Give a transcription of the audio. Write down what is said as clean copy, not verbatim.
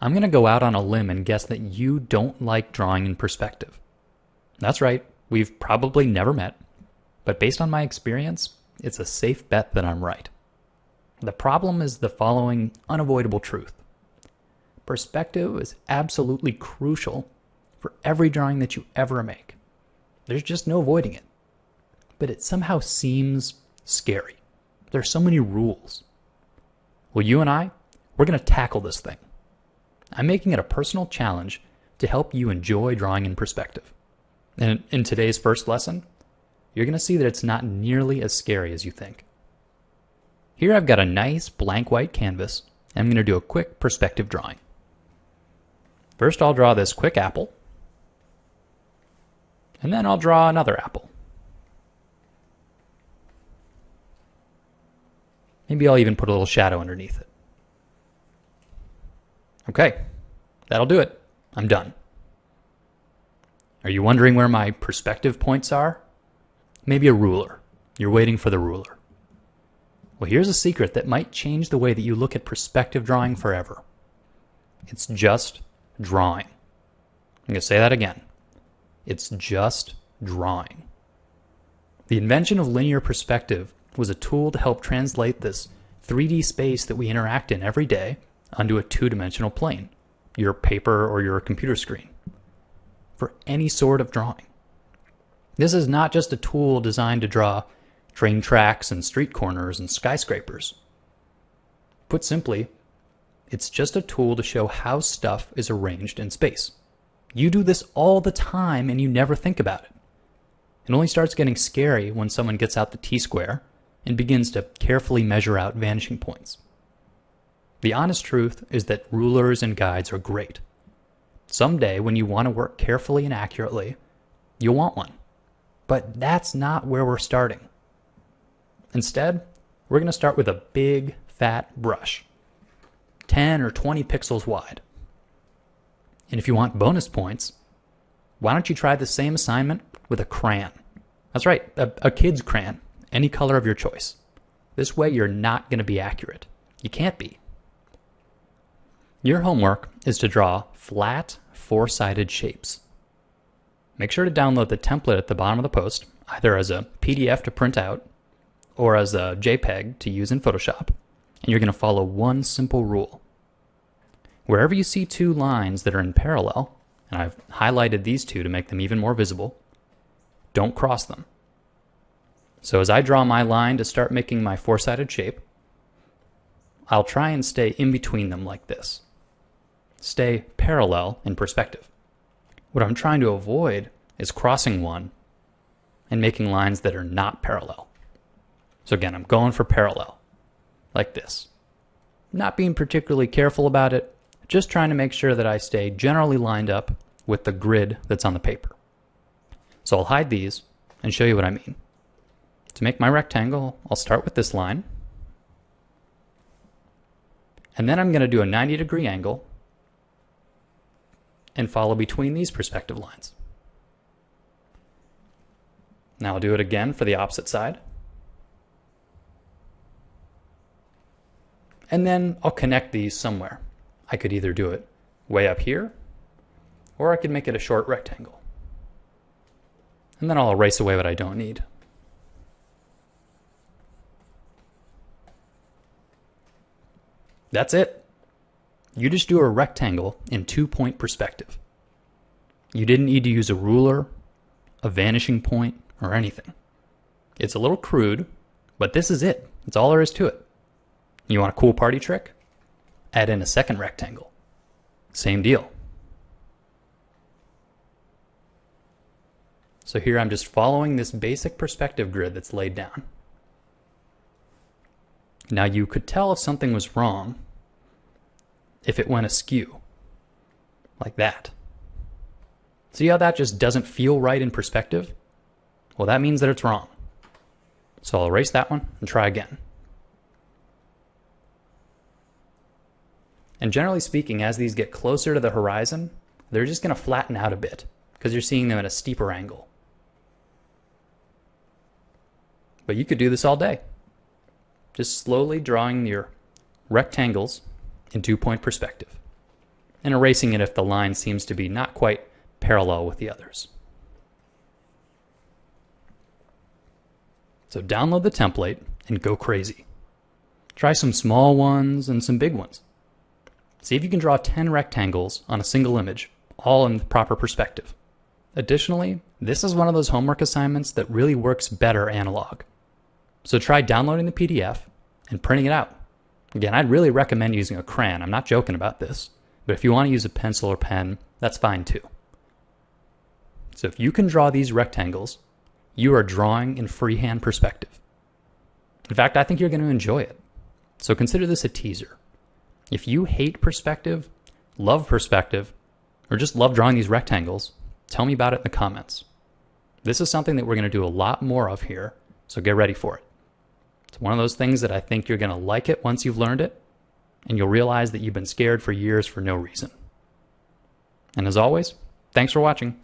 I'm going to go out on a limb and guess that you don't like drawing in perspective. That's right, we've probably never met, but based on my experience, it's a safe bet that I'm right. The problem is the following unavoidable truth. Perspective is absolutely crucial for every drawing that you ever make. There's just no avoiding it. But it somehow seems scary. There's so many rules. Well, you and we're going to tackle this thing. I'm making it a personal challenge to help you enjoy drawing in perspective. And in today's first lesson, you're going to see that it's not nearly as scary as you think. Here I've got a nice blank white canvas, and I'm going to do a quick perspective drawing. First I'll draw this quick apple, and then I'll draw another apple. Maybe I'll even put a little shadow underneath it. Okay, that'll do it. I'm done. Are you wondering where my perspective points are? Maybe a ruler. You're waiting for the ruler. Well, here's a secret that might change the way that you look at perspective drawing forever. It's just drawing. I'm going to say that again. It's just drawing. The invention of linear perspective was a tool to help translate this 3D space that we interact in every day onto a two-dimensional plane, your paper or your computer screen, for any sort of drawing. This is not just a tool designed to draw train tracks and street corners and skyscrapers. Put simply, it's just a tool to show how stuff is arranged in space. You do this all the time and you never think about it. It only starts getting scary when someone gets out the T-square and begins to carefully measure out vanishing points. The honest truth is that rulers and guides are great. Someday, when you want to work carefully and accurately, you'll want one. But that's not where we're starting. Instead, we're going to start with a big, fat brush, 10 or 20 pixels wide. And if you want bonus points, why don't you try the same assignment with a crayon? That's right, a kid's crayon, any color of your choice. This way you're not going to be accurate. You can't be. Your homework is to draw flat, four-sided shapes. Make sure to download the template at the bottom of the post, either as a PDF to print out or as a JPEG to use in Photoshop, and you're going to follow one simple rule. Wherever you see two lines that are in parallel, and I've highlighted these two to make them even more visible, don't cross them. So as I draw my line to start making my four-sided shape, I'll try and stay in between them like this. Stay parallel in perspective. What I'm trying to avoid is crossing one and making lines that are not parallel. So again, I'm going for parallel, like this. Not being particularly careful about it, just trying to make sure that I stay generally lined up with the grid that's on the paper. So I'll hide these and show you what I mean. To make my rectangle, I'll start with this line. And then I'm going to do a 90-degree angle and follow between these perspective lines. Now I'll do it again for the opposite side. And then I'll connect these somewhere. I could either do it way up here, or I could make it a short rectangle. And then I'll erase away what I don't need. That's it. You just do a rectangle in two-point perspective. You didn't need to use a ruler, a vanishing point, or anything. It's a little crude, but this is it. That's all there is to it. You want a cool party trick? Add in a second rectangle. Same deal. So here I'm just following this basic perspective grid that's laid down. Now you could tell if something was wrong if it went askew, like that. See how that just doesn't feel right in perspective? Well, that means that it's wrong. So I'll erase that one and try again. And generally speaking, as these get closer to the horizon, they're just going to flatten out a bit because you're seeing them at a steeper angle. But you could do this all day. Just slowly drawing your rectangles in two-point perspective. and erasing it if the line seems to be not quite parallel with the others. So download the template and go crazy. Try some small ones and some big ones. See if you can draw 10 rectangles on a single image, all in the proper perspective. Additionally, this is one of those homework assignments that really works better analog. So try downloading the PDF and printing it out. Again, I'd really recommend using a crayon. I'm not joking about this, but if you want to use a pencil or pen, that's fine too. So if you can draw these rectangles, you are drawing in freehand perspective. In fact, I think you're going to enjoy it. So consider this a teaser. If you hate perspective, love perspective, or just love drawing these rectangles, tell me about it in the comments. This is something that we're going to do a lot more of here, so get ready for it. It's one of those things that I think you're going to like it once you've learned it, and you'll realize that you've been scared for years for no reason. And as always, thanks for watching.